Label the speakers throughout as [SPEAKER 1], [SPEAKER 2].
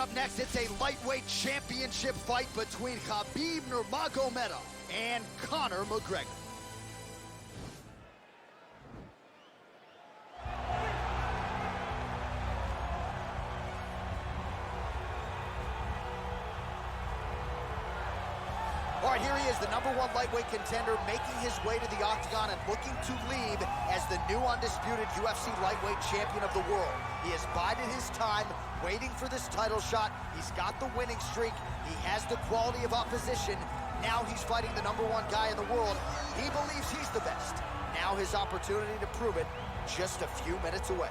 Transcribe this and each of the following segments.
[SPEAKER 1] up next, it's a lightweight championship fight between Khabib Nurmagomedov and Conor McGregor. All right, here he is, the #1 lightweight contender, making his way to the octagon and looking to leave as the new undisputed UFC lightweight champion of the world. He has bided his time, waiting for this title shot. He's got the winning streak. He has the quality of opposition. Now he's fighting the #1 guy in the world. He believes he's the best. Now his opportunity to prove it, just a few minutes away.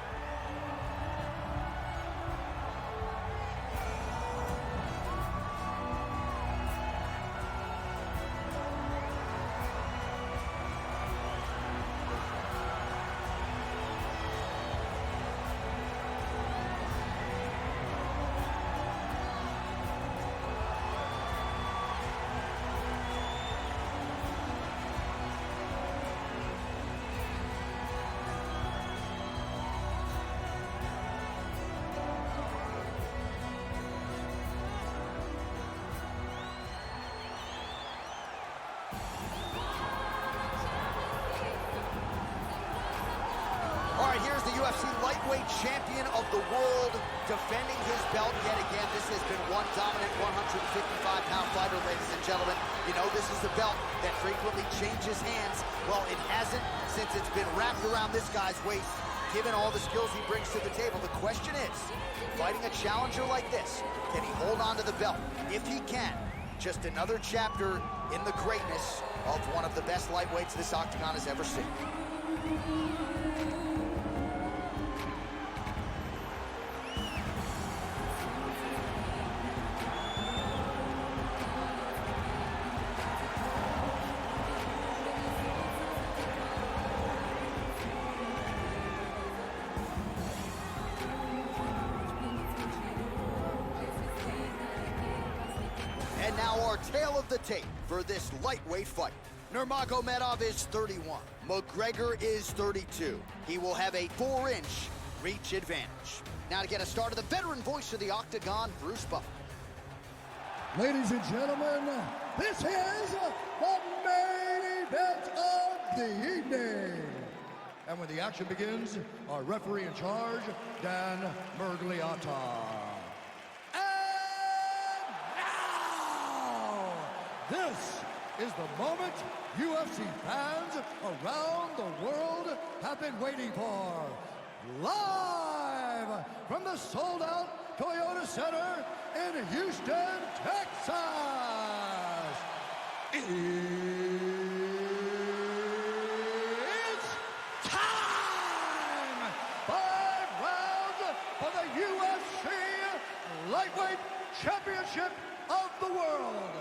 [SPEAKER 1] All right, here's the UFC lightweight champion of the world defending his belt yet again. This has been one dominant 155-pound fighter, ladies and gentlemen. You know, this is the belt that frequently changes hands. Well, it hasn't since it's been wrapped around this guy's waist. Given all the skills he brings to the table, the question is, fighting a challenger like this, can he hold on to the belt? If he can, just another chapter in the greatness of one of the best lightweights this octagon has ever seen. And now our tale of the tape for this lightweight fight. Nurmagomedov is 31. McGregor is 32. He will have a 4-inch reach advantage. Now to get us started, the veteran voice of the octagon, Bruce Buffer.
[SPEAKER 2] Ladies and gentlemen, this is the main event of the evening. And when the action begins, our referee in charge, Dan Mergliata. This is the moment UFC fans around the world have been waiting for. Live from the sold-out Toyota Center in Houston, Texas. It's time! 5 rounds for the UFC Lightweight Championship of the World.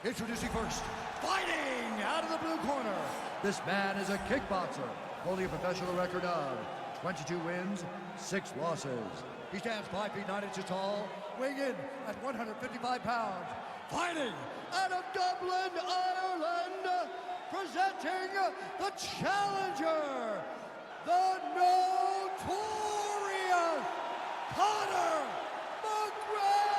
[SPEAKER 2] Introducing first, fighting out of the blue corner. This man is a kickboxer, holding a professional record of 22 wins, 6 losses. He stands 5 feet 9 inches tall, weighing in at 155 pounds. Fighting out of Dublin, Ireland, presenting the challenger, the notorious Conor McGregor.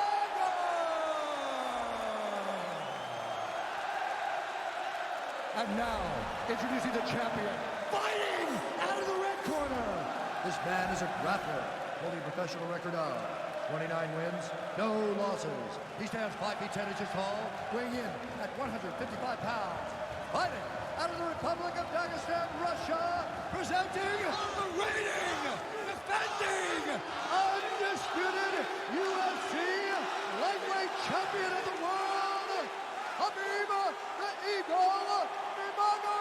[SPEAKER 2] And now, introducing the champion, fighting out of the red corner. This man is a grappler, holding a professional record of 29 wins, no losses. He stands 5 feet 10 inches tall, weighing in at 155 pounds. Fighting out of the Republic of Dagestan, Russia, presenting the reigning, defending, undisputed UFC lightweight champion of the world, Khabib the Eagle Nurmagomedov.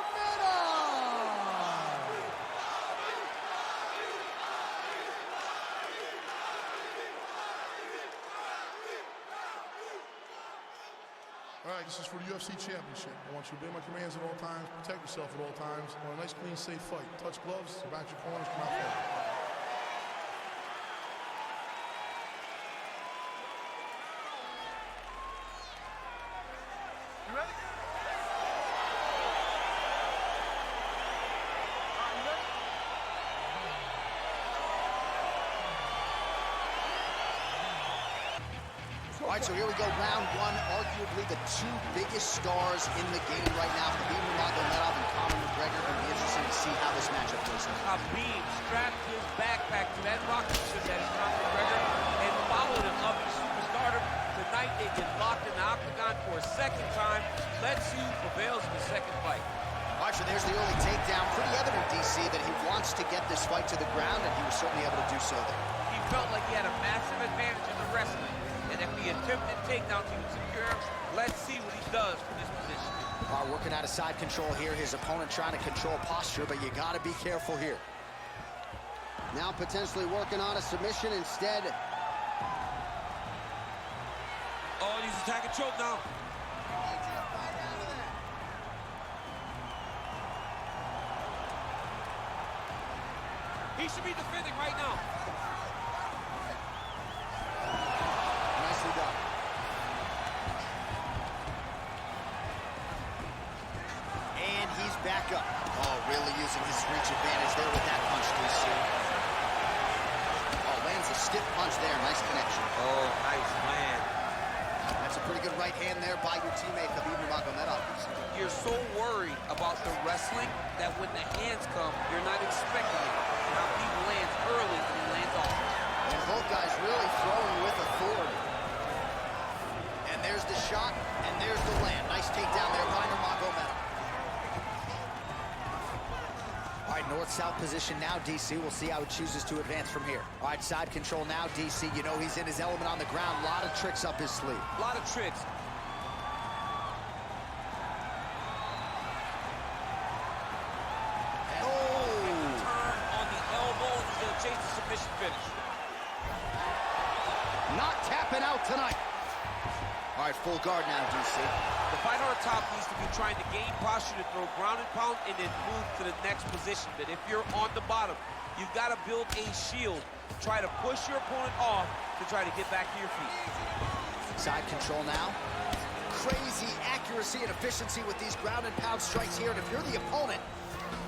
[SPEAKER 3] All right, this is for the UFC Championship. I want you to obey my commands at all times, protect yourself at all times. I want a nice, clean, safe fight. Touch gloves, back your corners, come out fight.
[SPEAKER 4] You ready?
[SPEAKER 1] All right, so here we go, round one. Arguably the two biggest stars in the game right now, Khabib Nurmagomedov and Conor McGregor. It'll be interesting to see how this matchup goes.
[SPEAKER 4] Khabib strapped his backpack to that rocket ship that is Conor McGregor and followed him up to superstardom. Tonight they get locked in the octagon for a second time. Let's see who prevails in the second fight.
[SPEAKER 1] All right, so there's the early takedown. Pretty evident, DC, that he wants to get this fight to the ground, and he was certainly able to do so there.
[SPEAKER 4] He felt like he had a massive advantage in the wrestling. And if he attempted takedowns, he would secure him. Let's see what he does from this position.
[SPEAKER 1] All right, working out of side control here. His opponent trying to control posture, but you got to be careful here. Now potentially working on a submission instead.
[SPEAKER 4] Oh, he's attacking choke now. He should be defending right now.
[SPEAKER 1] Nicely done. And he's back up. Oh, really using his reach advantage there with that punch, DC. Oh, lands a stiff punch there. Nice connection.
[SPEAKER 4] Oh, nice land.
[SPEAKER 1] That's a pretty good right hand there by your teammate, Khabib Nurmagomedov.
[SPEAKER 4] You're so worried about the wrestling that when the hands come, you're not expecting it. Now he lands early and he lands off.
[SPEAKER 1] And both guys really throwing with authority. And there's the shot, and there's the land. Nice takedown there by Nurmagomedov. All right, north-south position now, DC. We'll see how he chooses to advance from here. All right, side control now, DC. You know he's in his element on the ground. A lot of tricks up his sleeve.
[SPEAKER 4] A lot of tricks. Chase the submission finish.
[SPEAKER 1] Not tapping out tonight. All right, full guard now, DC.
[SPEAKER 4] The fighter on top needs to be trying to gain posture to throw ground and pound and then move to the next position. But if you're on the bottom, you've got to build a shield. Try to push your opponent off to try to get back to your feet.
[SPEAKER 1] Side control now. Crazy accuracy and efficiency with these ground and pound strikes here. And if you're the opponent,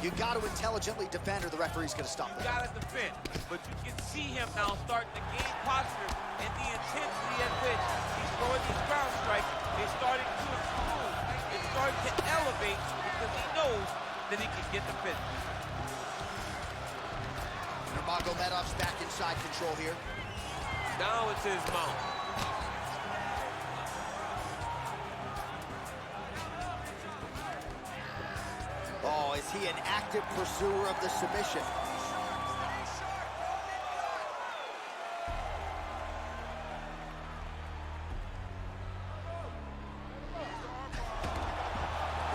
[SPEAKER 1] you got to intelligently defend or the referee's going to stop it.
[SPEAKER 4] You got to defend, but you can see him now starting to gain posture and the intensity at which he's throwing these ground strikes is starting to improve. It's starting to elevate because he knows that he can get the finish.
[SPEAKER 1] Nurmagomedov's back in side control here.
[SPEAKER 4] Now it's his mount.
[SPEAKER 1] Oh, is he an active pursuer of the submission?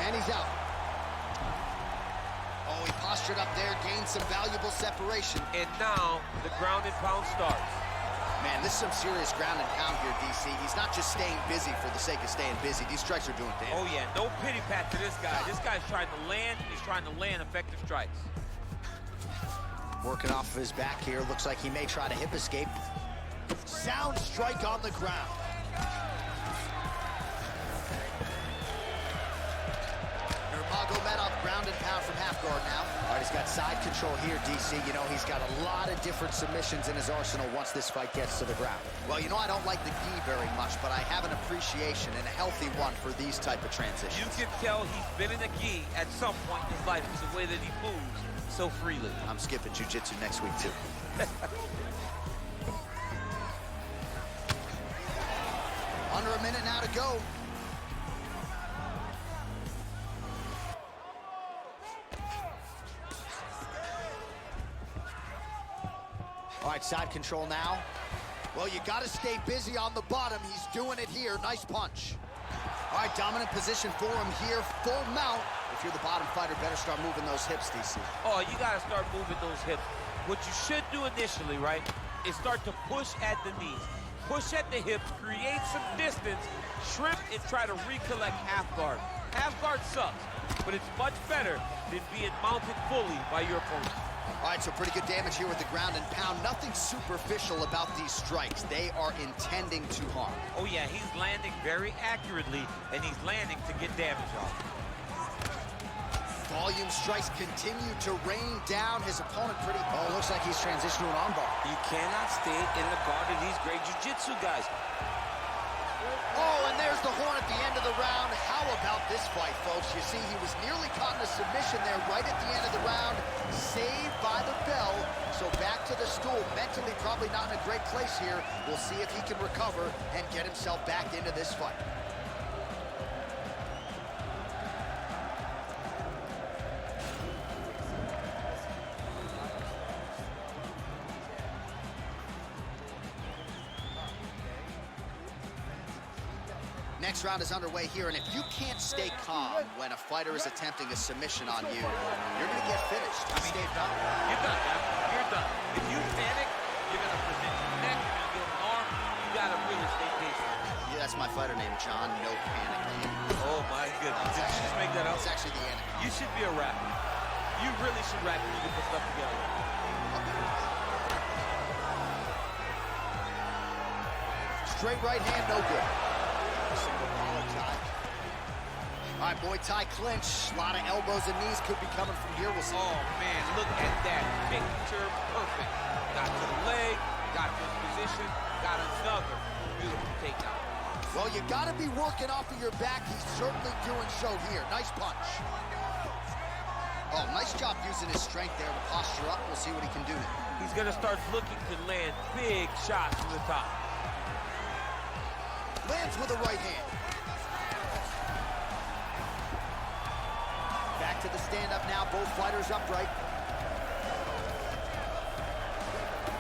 [SPEAKER 1] And he's out. Oh, he postured up there, gained some valuable separation.
[SPEAKER 4] And now the ground and pound starts.
[SPEAKER 1] Man, this is some serious ground and pound here, DC. He's not just staying busy for the sake of staying busy. These strikes are doing damage.
[SPEAKER 4] Oh, yeah, no pity pat to this guy. This guy's trying to land. He's trying to land effective strikes.
[SPEAKER 1] Working off of his back here. Looks like he may try to hip escape. Sound strike on the ground. Nurmagomedov ground and pound from half guard now. All right, he's got side control here, DC. You know, he's got a lot of different submissions in his arsenal once this fight gets to the ground. Well, you know, I don't like the gi very much, but I have an appreciation and a healthy one for these type of transitions.
[SPEAKER 4] You can tell he's been in a gi at some point in his life. It's the way that he moves so freely.
[SPEAKER 1] I'm skipping jiu-jitsu next week, too. Under a minute now to go. All right, side control now. Well, you got to stay busy on the bottom. He's doing it here. Nice punch. All right, dominant position for him here. Full mount. If you're the bottom fighter, better start moving those hips, DC.
[SPEAKER 4] Oh, you got to start moving those hips. What you should do initially, right, is start to push at the knees. Push at the hips, create some distance, shrimp, and try to recollect half guard. Half guard sucks, but it's much better than being mounted fully by your opponent.
[SPEAKER 1] All right, so pretty good damage here with the ground and pound. Nothing superficial about these strikes. They are intending to harm.
[SPEAKER 4] Oh, yeah, he's landing very accurately, and he's landing to get damage off.
[SPEAKER 1] Volume strikes continue to rain down his opponent pretty... Oh, looks like he's transitioned to an armbar.
[SPEAKER 4] You cannot stay in the guard of these great jiu-jitsu guys.
[SPEAKER 1] Oh, and there's the horn at the end of the round. How about this fight, folks? You see, he was nearly caught in a submission there right at the end of the round. Saved by the bell. So back to the stool. Mentally probably not in a great place here. We'll see if he can recover and get himself back into this fight. Next round is underway here, and if you can't stay calm when a fighter is attempting a submission on you, you're going to get finished. Stay calm.
[SPEAKER 4] You're done, man. You're done. If you panic, you're going to present your neck, you're going to get an arm. You got to really stay patient.
[SPEAKER 1] Yeah, that's my fighter name, John. No panic.
[SPEAKER 4] Oh, my goodness. Did you just make that up?
[SPEAKER 1] It's actually the end.
[SPEAKER 4] You should be a rapper. You really should rap when you get this stuff together.
[SPEAKER 1] Straight right hand, no good. All right, Muay Thai clinch. A lot of elbows and knees could be coming from here. We'll see.
[SPEAKER 4] Oh, man, look at that. Picture perfect. Got to the leg, got to his position, got another beautiful takedown.
[SPEAKER 1] Well, you got to be working off of your back. He's certainly doing so here. Nice punch. Oh, nice job using his strength there to posture up. We'll see what he can do now.
[SPEAKER 4] He's going to start looking to land big shots from the top.
[SPEAKER 1] Lands with a right hand. Back to the stand-up now, both fighters upright.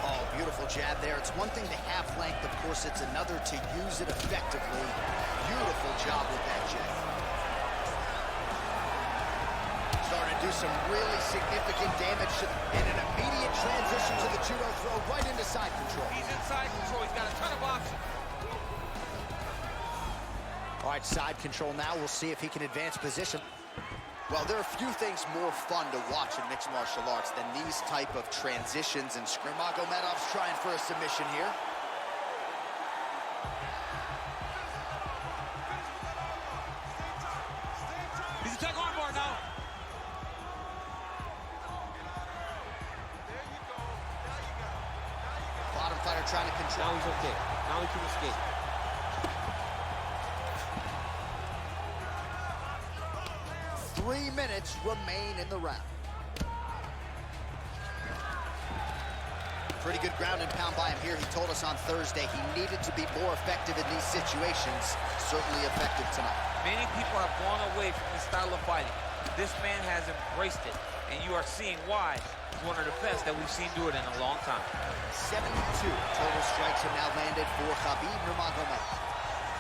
[SPEAKER 1] Oh, beautiful jab there. It's one thing to have length, of course, it's another to use it effectively. Beautiful job with that jab. Starting to do some really significant damage and an immediate transition to the judo throw right into side control.
[SPEAKER 4] He's in side control. He's got a ton of options.
[SPEAKER 1] All right, side control now. We'll see if he can advance position. Well, there are a few things more fun to watch in mixed martial arts than these type of transitions and Nurmagomedov's trying for a submission here.
[SPEAKER 4] He's a tech armbar now.
[SPEAKER 1] Bottom fighter trying to control.
[SPEAKER 4] Now he's okay. Now he can escape.
[SPEAKER 1] 3 minutes remain in the round. Pretty good ground and pound by him here. He told us on Thursday he needed to be more effective in these situations. Certainly effective tonight.
[SPEAKER 4] Many people have gone away from this style of fighting. This man has embraced it, and you are seeing why he's one of the best that we've seen do it in a long time.
[SPEAKER 1] 72 total strikes have now landed for Khabib Nurmagomedov.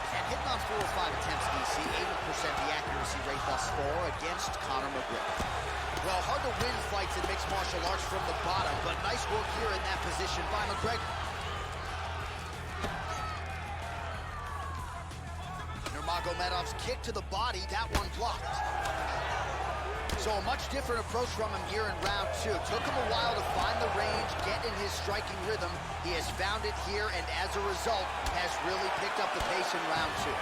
[SPEAKER 1] And hitting on 4 or 5 attempts, DC, 80% the accuracy rate thus far against Conor McGregor. Well, hard to win fights in mixed martial arts from the bottom, but nice work here in that position by McGregor. Nurmagomedov's kick to the body, that one blocked. So a much different approach from him here in round 2. Took him a while to find the range, get in his striking rhythm. He has found it here, and as a result, has really picked up the pace in round 2.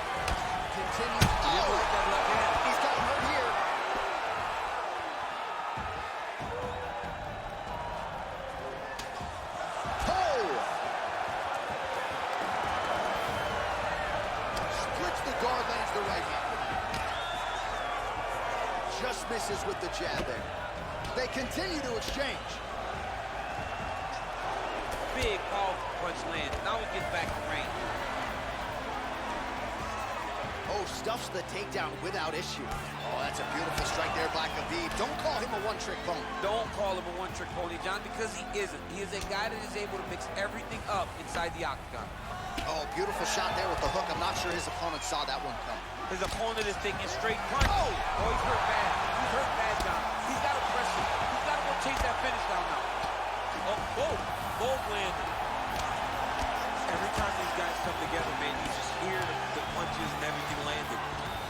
[SPEAKER 1] Continues. Oh, he's got hurt here. Oh! Splits the guard, lands the right hand. Just misses with the jab there. They continue to exchange.
[SPEAKER 4] Big powerful punch lands. Now he gets back to range.
[SPEAKER 1] Oh, stuffs the takedown without issue. Oh, that's a beautiful strike there by Khabib. Don't call him a one-trick pony.
[SPEAKER 4] Don't call him a one-trick pony, John, because he isn't. He is a guy that is able to mix everything up inside the octagon.
[SPEAKER 1] Oh, beautiful shot there with the hook. I'm not sure his opponent saw that one come.
[SPEAKER 4] His opponent is taking straight punch.
[SPEAKER 1] Oh!
[SPEAKER 4] Oh, he's hurt bad. He's hurt bad, John. He's got to press him. He's got to go chase that finish down now. Oh, both landed. Every time these guys come together, man, you just hear the punches and everything landed.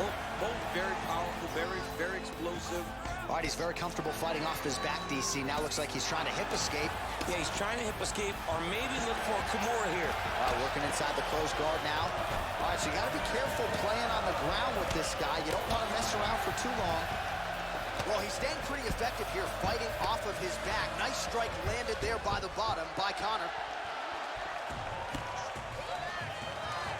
[SPEAKER 4] Both very powerful, very explosive.
[SPEAKER 1] All right, he's very comfortable fighting off his back, DC. Now looks like he's trying to hip escape.
[SPEAKER 4] Yeah, he's trying to hip escape or maybe look for a Kimura here.
[SPEAKER 1] Working inside the closed guard now. All right, so you got to be careful playing on the ground with this guy. You don't want to mess around for too long. Well, he's staying pretty effective here, fighting off of his back. Nice strike landed there by the bottom by Conor.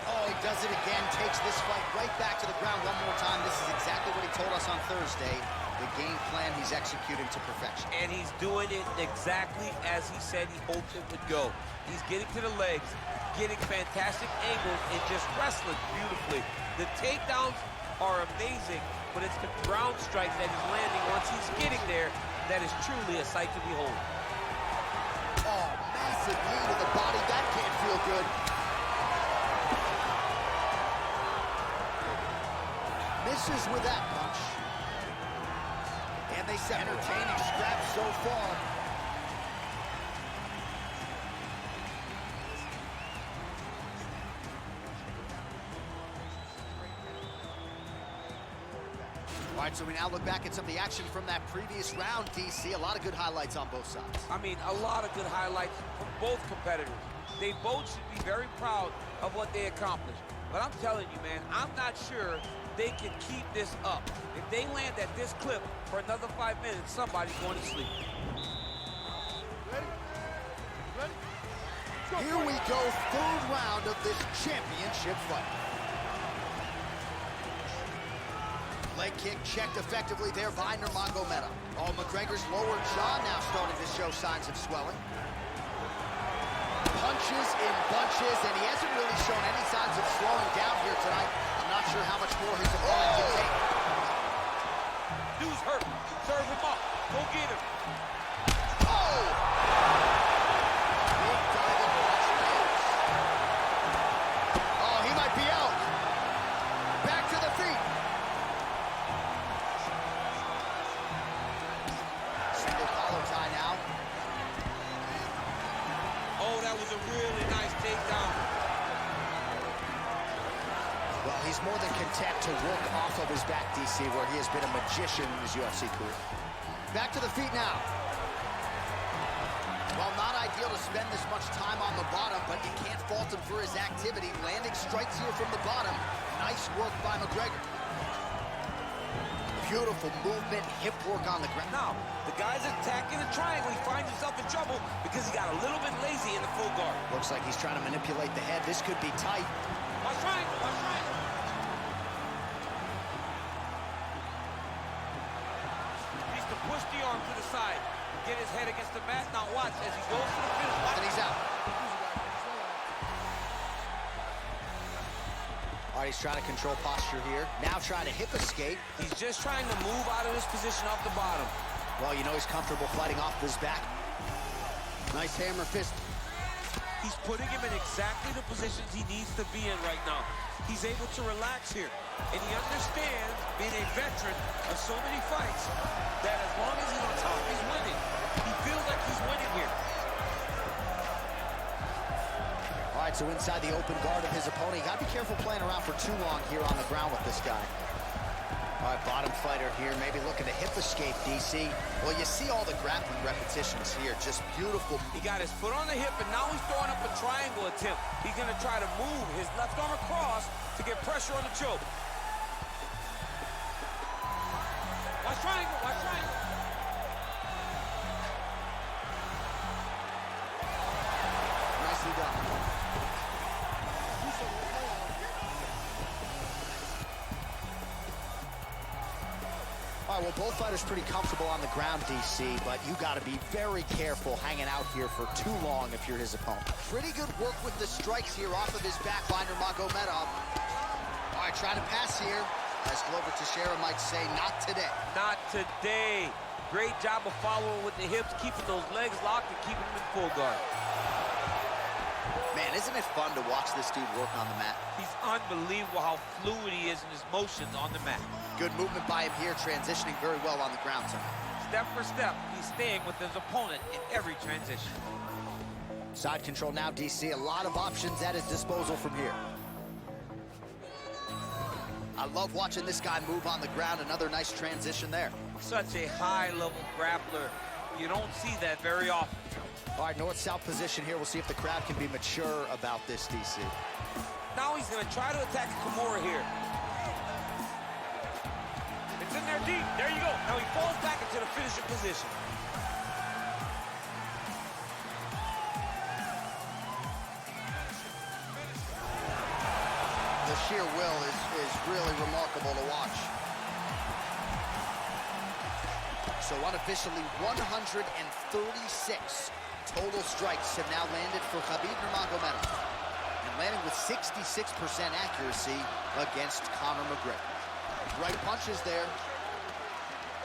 [SPEAKER 1] Oh, he does it again, takes this fight right back to the ground one more time. This is exactly what he told us on Thursday. The game plan he's executing to perfection.
[SPEAKER 4] And he's doing it exactly as he said he hoped it would go. He's getting to the legs, getting fantastic angles, and just wrestling beautifully. The takedowns are amazing, but it's the ground strikes that he's landing once he's getting there that is truly a sight to behold.
[SPEAKER 1] Oh, massive knee to the body. That can't feel good. Misses with that punch. And they set entertaining scraps so far. All right, so we now look back at some of the action from that previous round, DC. A lot of good highlights on both sides.
[SPEAKER 4] I mean, a lot of good highlights from both competitors. They both should be very proud of what they accomplished. But I'm telling you, man, I'm not sure they can keep this up. If they land at this clip for another 5 minutes, somebody's going to sleep.
[SPEAKER 3] Ready? Ready?
[SPEAKER 1] Here we go, third round of this championship fight. Leg kick checked effectively there by Nurmagomedov. Oh, McGregor's lower jaw now starting to show signs of swelling. Punches in bunches, and he hasn't really shown any signs of slowing down here tonight. I'm not sure how much more his opponent can take.
[SPEAKER 4] Dude's hurt. Serve him up. Go get him.
[SPEAKER 1] Oh! Big diving punch lands. Oh, he might be out. Back to the feet. Single collar tie now.
[SPEAKER 4] Oh, that was a really nice takedown.
[SPEAKER 1] Well, he's more than content to work off of his back, DC, where he has been a magician in his UFC career. Back to the feet now. Well, not ideal to spend this much time on the bottom, but you can't fault him for his activity. Landing strikes here from the bottom. Nice work by McGregor. Beautiful movement, hip work on the ground.
[SPEAKER 4] Now, the guy's attacking the triangle. He finds himself in trouble because he got a little bit lazy in the full guard.
[SPEAKER 1] Looks like he's trying to manipulate the head. This could be tight.
[SPEAKER 4] Watch triangle, watch triangle. Needs to push the arm to the side. Get his head against the mat. Now watch as he goes to the finish. Watch.
[SPEAKER 1] And he's out. All right, he's trying to control posture here. Now trying to hip escape.
[SPEAKER 4] He's just trying to move out of this position off the bottom.
[SPEAKER 1] Well, you know he's comfortable fighting off his back. Nice hammer fist.
[SPEAKER 4] He's putting him in exactly the positions he needs to be in right now. He's able to relax here. And he understands, being a veteran of so many fights, that as long as he's on top, he's winning. He feels like he's winning here.
[SPEAKER 1] All right, so inside the open guard of his opponent. You got to be careful playing around for too long here on the ground with this guy. All right, bottom fighter here, maybe looking to hip escape, DC. Well, you see all the grappling repetitions here, just beautiful.
[SPEAKER 4] He got his foot on the hip, and now he's throwing up a triangle attempt. He's going to try to move his left arm across to get pressure on the choke. Watch triangle, watch triangle.
[SPEAKER 1] Nicely done. All right, well, both fighters pretty comfortable on the ground, DC, but you got to be very careful hanging out here for too long if you're his opponent. Pretty good work with the strikes here off of his back by Nurmagomedov. All right, trying to pass here. As Glover Teixeira might say, not today.
[SPEAKER 4] Not today. Great job of following with the hips, keeping those legs locked and keeping them in full guard.
[SPEAKER 1] Man, isn't it fun to watch this dude work on the mat?
[SPEAKER 4] He's unbelievable how fluid he is in his motions on the mat.
[SPEAKER 1] Good movement by him here, transitioning very well on the ground tonight.
[SPEAKER 4] Step for step, he's staying with his opponent in every transition.
[SPEAKER 1] Side control now, DC. A lot of options at his disposal from here. I love watching this guy move on the ground. Another nice transition there.
[SPEAKER 4] Such a high-level grappler. You don't see that very often.
[SPEAKER 1] All right, north-south position here. We'll see if the crowd can be mature about this, DC.
[SPEAKER 4] Now he's going to try to attack Kimura here. It's in there deep. There you go. Now he falls back into the finishing position.
[SPEAKER 1] the sheer will is really remarkable to watch. So unofficially, 136 total strikes have now landed for Nurumago Medov, and landing with 66% accuracy against Conor McGregor. Right punches there.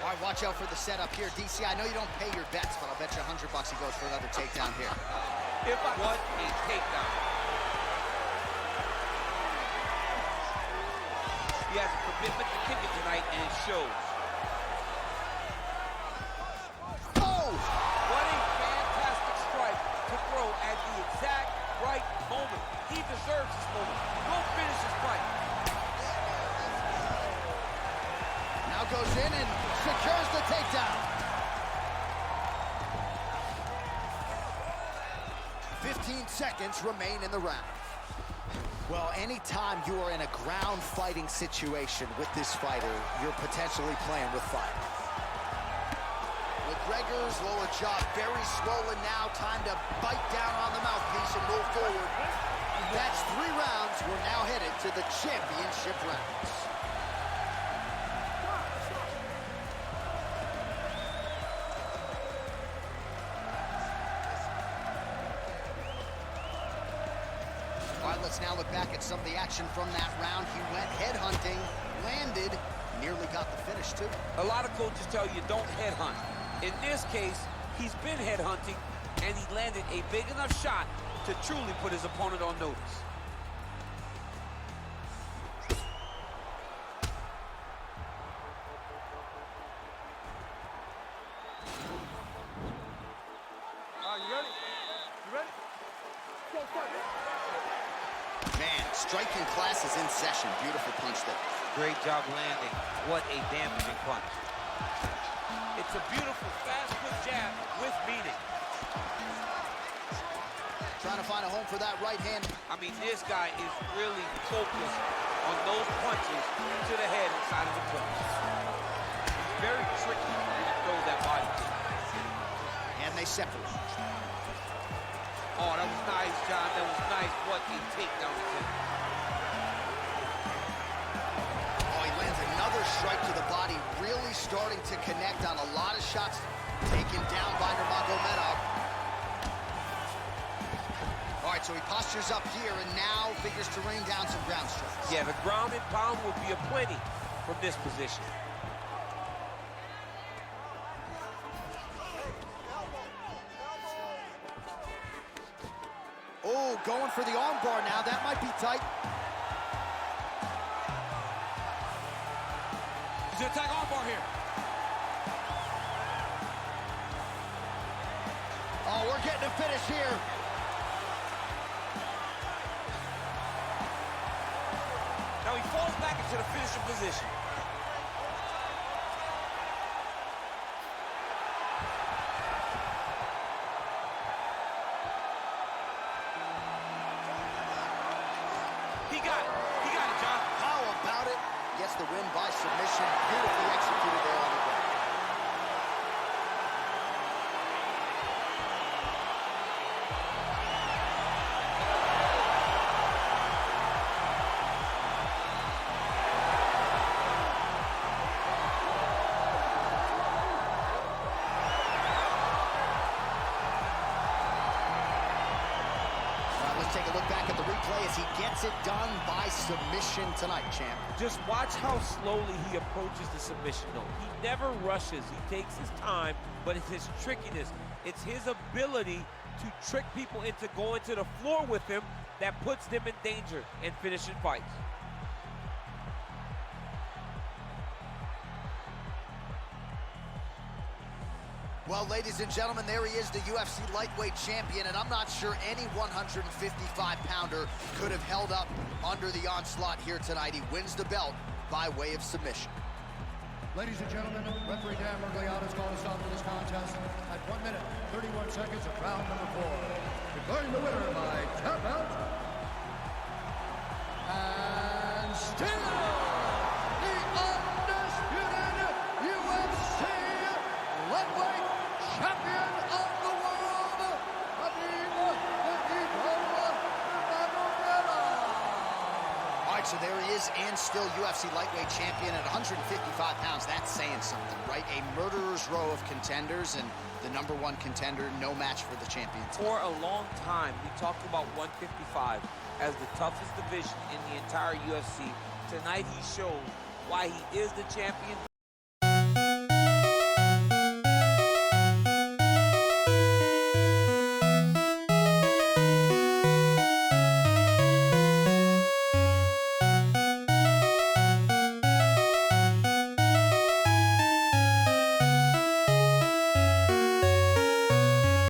[SPEAKER 1] All right, watch out for the setup here. DC, I know you don't pay your bets, but I'll bet you $100 he goes for another takedown here.
[SPEAKER 4] What a takedown. He has a commitment to kick it tonight, and it shows.
[SPEAKER 1] Oh!
[SPEAKER 4] What a fantastic strike to throw at the exact right moment. He deserves this moment. Go finish his fight.
[SPEAKER 1] Now goes in and secures the takedown. 15 seconds remain in the round. Well, anytime you are in a ground fighting situation with this fighter, you're potentially playing with fire. McGregor's lower jaw very swollen now. Time to bite down on the mouthpiece and move forward. That's 3 rounds. We're now headed to the championship rounds. All right, let's now look back at some of the action from that round. He went headhunting, landed, nearly got the finish too.
[SPEAKER 4] A lot of coaches tell you don't headhunt. In this case, he's been headhunting, and he landed a big enough shot to truly put his opponent on notice.
[SPEAKER 3] You ready? You ready? Go, start.
[SPEAKER 1] Man, striking class is in session. Beautiful punch there.
[SPEAKER 4] Great job landing. What a damaging punch. It's a beautiful, fast, quick jab with meaning.
[SPEAKER 1] Trying to find a home for that right hand.
[SPEAKER 4] I mean, this guy is really focused on those punches to the head inside of the punch. It's very tricky when you throw that body kick.
[SPEAKER 1] And they separate.
[SPEAKER 4] Oh, that was nice, John. That was nice. What a takedown attempt.
[SPEAKER 1] Oh, he lands another strike to the body, really starting to connect on a lot of shots taken down by Nurumago Medov. All right, so he postures up here and now figures to rain down some ground strikes.
[SPEAKER 4] Yeah, the ground and pound would be aplenty from this position.
[SPEAKER 1] Oh, going for the armbar now. That might be tight.
[SPEAKER 4] He's gonna attack armbar here.
[SPEAKER 1] Oh, we're getting a finish here.
[SPEAKER 4] Now he falls back into the finishing position. He got it, John.
[SPEAKER 1] How about it? Gets the win by submission. Beautifully executed there on the ground. Let's take a look back at the replay as he gets it done by submission tonight, champ.
[SPEAKER 4] Just watch how slowly he approaches the submission, though. He never rushes. He takes his time, but it's his trickiness. It's his ability to trick people into going to the floor with him that puts them in danger and finishing fights.
[SPEAKER 1] Well, ladies and gentlemen, there he is, the UFC lightweight champion, and I'm not sure any 155-pounder could have held up under the onslaught here tonight. He wins the belt by way of submission.
[SPEAKER 2] Ladies and gentlemen, referee Dan Mergliano's called a stop to this contest at 1 minute, 31 seconds of round number 4. Declaring the winner by tap out. And still the undisputed UFC lightweight champion of the world, Khabib the Eagle Nurmagomedov.
[SPEAKER 1] All right, so there and still UFC lightweight champion at 155 pounds. That's saying something, right? A murderer's row of contenders and the #1 contender, no match for the champion.
[SPEAKER 4] For a long time, we talked about 155 as the toughest division in the entire UFC. Tonight he showed why he is the champion.